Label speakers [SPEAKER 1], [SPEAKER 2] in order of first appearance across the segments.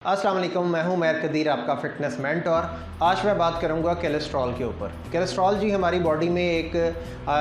[SPEAKER 1] अस्सलाम वालेकुम, मैं हूं उमैर कदीर, आपका फ़िटनेस मेंटर। आज मैं बात करूंगा कोलेस्ट्रॉल के ऊपर। कोलेस्ट्रॉल जी हमारी बॉडी में एक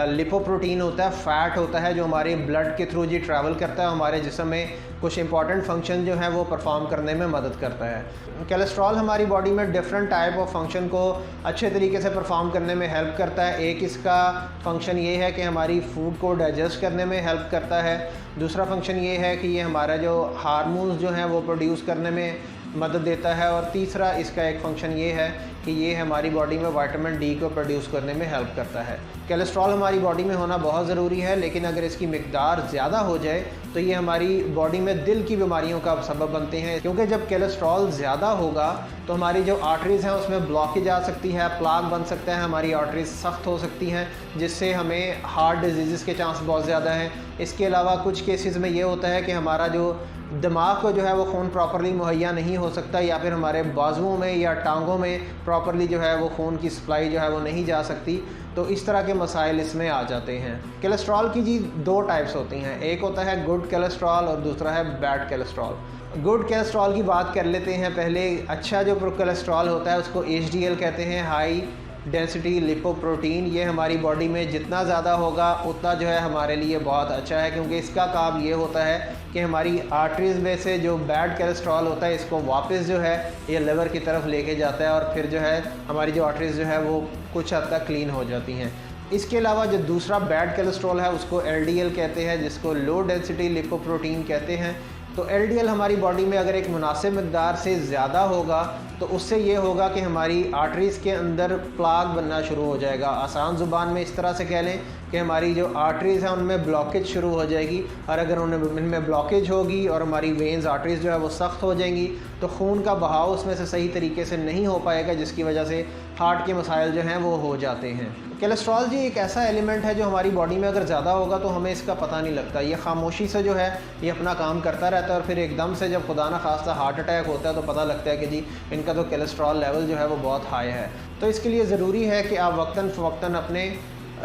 [SPEAKER 1] लिपोप्रोटीन होता है, फ़ैट होता है जो हमारे ब्लड के थ्रू जी ट्रैवल करता है, हमारे जिस्म में कुछ इंपॉर्टेंट फंक्शन जो है वो परफॉर्म करने में मदद करता है। कोलेस्ट्रॉल हमारी बॉडी में डिफरेंट टाइप ऑफ फंक्शन को अच्छे तरीके से परफॉर्म करने में हेल्प करता है। एक इसका फंक्शन ये है कि हमारी फूड को डाइजेस्ट करने में हेल्प करता है। दूसरा फंक्शन ये है कि ये हमारा जो हार्मोन्स जो हैं वो प्रोड्यूस करने में मदद देता है। और तीसरा इसका एक फंक्शन ये है कि ये हमारी बॉडी में विटामिन डी को प्रोड्यूस करने में हेल्प करता है। कोलेस्ट्रॉल हमारी बॉडी में होना बहुत ज़रूरी है, लेकिन अगर इसकी मिकदार ज़्यादा हो जाए तो ये हमारी बॉडी में दिल की बीमारियों का सबब बनते हैं, क्योंकि जब कोलेस्ट्रॉल ज़्यादा होगा तो हमारी जो आर्टरीज़ हैं उसमें ब्लॉकेज आ सकती है, प्लाक बन सकता है, हमारी आर्टरीज़ सख्त हो सकती हैं, जिससे हमें हार्ट डिजीज़ के चांस बहुत ज़्यादा हैं। इसके अलावा कुछ केसेस में ये होता है कि हमारा जो दिमाग को जो है वो खून प्रॉपर्ली मुहैया नहीं हो सकता, या फिर हमारे बाजुओं में या टांगों में प्रॉपर्ली जो है वो खून की सप्लाई जो है वो नहीं जा सकती। तो इस तरह के मसाइल इसमें आ जाते हैं। कोलेस्ट्रॉल की जी दो टाइप्स होती हैं, एक होता है गुड कोलेस्ट्रॉल और दूसरा है बैड कोलेस्ट्रॉल। गुड कोलेस्ट्रॉल की बात कर लेते हैं पहले। अच्छा जो कोलेस्ट्रॉल होता है उसको HDL कहते हैं, हाई डेंसिटी लिपोप्रोटीन। ये हमारी बॉडी में जितना ज़्यादा होगा उतना जो है हमारे लिए बहुत अच्छा है, क्योंकि इसका काम ये होता है कि हमारी आर्टरीज़ में से जो बैड कोलेस्ट्रॉल होता है इसको वापस जो है ये लिवर की तरफ लेके जाता है, और फिर जो है हमारी जो आर्टरीज़ जो है वो कुछ हद तक क्लीन हो जाती हैं। इसके अलावा जो दूसरा बैड कोलेस्ट्रॉल है उसको LDL कहते हैं, जिसको लो डेंसिटी लिपोप्रोटीन कहते हैं। तो LDL हमारी बॉडी में अगर एक मुनासिब मकदार से ज़्यादा होगा तो उससे ये होगा कि हमारी आर्टरीज़ के अंदर प्लाक बनना शुरू हो जाएगा। आसान ज़ुबान में इस तरह से कह लें कि हमारी जो आर्टरीज़ हैं उनमें ब्लॉकेज शुरू हो जाएगी, और अगर उनमें ब्लॉकेज होगी और हमारी वेन्स आर्टरीज़ जो है वो सख्त हो जाएंगी तो खून का बहाव उसमें से सही तरीके से नहीं हो पाएगा, जिसकी वजह से हार्ट के मसाइल जो हैं वो हो जाते हैं। कोलेस्ट्रॉल जी एक ऐसा एलिमेंट है जो हमारी बॉडी में अगर ज़्यादा होगा तो हमें इसका पता नहीं लगता, ये खामोशी से जो है ये अपना काम करता रहता है, और फिर एकदम से जब खुदा न खास्ता हार्ट अटैक होता है तो पता लगता है कि जी इनका तो कोलेस्ट्रॉल लेवल जो है वो बहुत हाई है। तो इसके लिए ज़रूरी है कि आप वक्तन फ़वक्तन अपने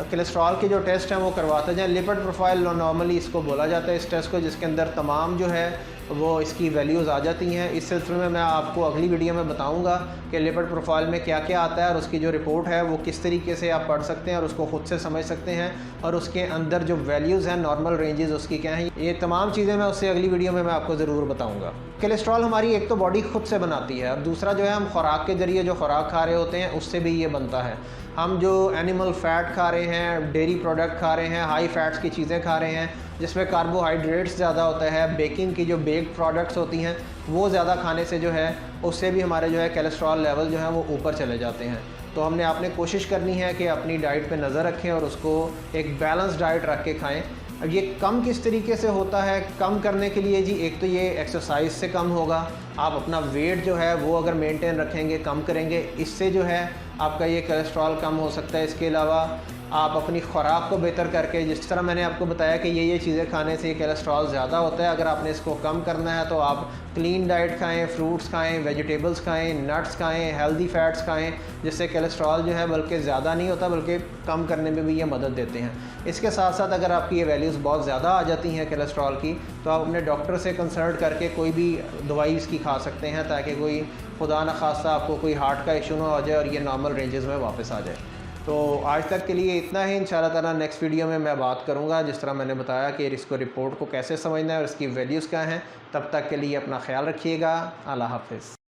[SPEAKER 1] कोलेस्ट्रॉल के जो टेस्ट हैं वो करवाते जाएँ। लिपिड प्रोफाइल नॉर्मली इसको बोला जाता है इस टेस्ट को, जिसके अंदर तमाम जो है वो इसकी वैल्यूज़ आ जाती हैं। इस सिलसिले में मैं आपको अगली वीडियो में बताऊंगा कि लिपिड प्रोफाइल में क्या क्या आता है, और उसकी जो रिपोर्ट है वो किस तरीके से आप पढ़ सकते हैं और उसको ख़ुद से समझ सकते हैं, और उसके अंदर जो वैल्यूज़ हैं नॉर्मल रेंजेस उसकी क्या हैं, ये तमाम चीज़ें मैं उससे अगली वीडियो में मैं आपको ज़रूर बताऊँगा। कोलेस्ट्रॉल हमारी एक तो बॉडी खुद से बनाती है, और दूसरा जो है हम खुराक के ज़रिए जो खुराक खा रहे होते हैं उससे भी ये बनता है। हम जो एनिमल फ़ैट खा रहे हैं, डेयरी प्रोडक्ट खा रहे हैं, हाई फैट्स की चीज़ें खा रहे हैं जिसमें कार्बोहाइड्रेट्स ज़्यादा होता है, बेकिंग की जो बेक्ड प्रोडक्ट्स होती हैं वो ज़्यादा खाने से जो है उससे भी हमारे जो है कोलेस्ट्रॉल लेवल जो है वो ऊपर चले जाते हैं। तो आपने कोशिश करनी है कि अपनी डाइट पे नज़र रखें और उसको एक बैलेंस डाइट रख के खाएँ। अब ये कम किस तरीके से होता है, कम करने के लिए जी एक तो ये एक्सरसाइज से कम होगा। आप अपना वेट जो है वो अगर मेंटेन रखेंगे, कम करेंगे, इससे जो है आपका ये कोलेस्ट्रॉल कम हो सकता है। इसके अलावा आप अपनी खुराक को बेहतर करके, जिस तरह मैंने आपको बताया कि ये चीज़ें खाने से कोलेस्ट्रॉल ज़्यादा होता है, अगर आपने इसको कम करना है तो आप क्लीन डाइट खाएं, फ्रूट्स खाएं, वेजिटेबल्स खाएं, नट्स खाएं, हेल्दी फैट्स खाएं, जिससे कोलेस्ट्रॉल जो है बल्कि ज़्यादा नहीं होता बल्कि कम करने में भी ये मदद देते हैं। इसके साथ साथ अगर आपकी ये वैल्यूज़ बहुत ज़्यादा आ जाती हैं कोलेस्ट्रॉल की तो आप अपने डॉक्टर से कंसल्ट करके कोई भी दवाई इसकी खा सकते हैं, ताकि कोई खुदा न खास्ता आपको कोई हार्ट का इशू ना हो जाए और ये नॉर्मल रेंजेस में वापस आ जाए। तो आज तक के लिए इतना ही। इंशाल्लाह ताला नेक्स्ट वीडियो में मैं बात करूंगा, जिस तरह मैंने बताया कि इसको रिपोर्ट को कैसे समझना है और इसकी वैल्यूज़ क्या हैं। तब तक के लिए अपना ख्याल रखिएगा। अल्लाह हाफ़िज़।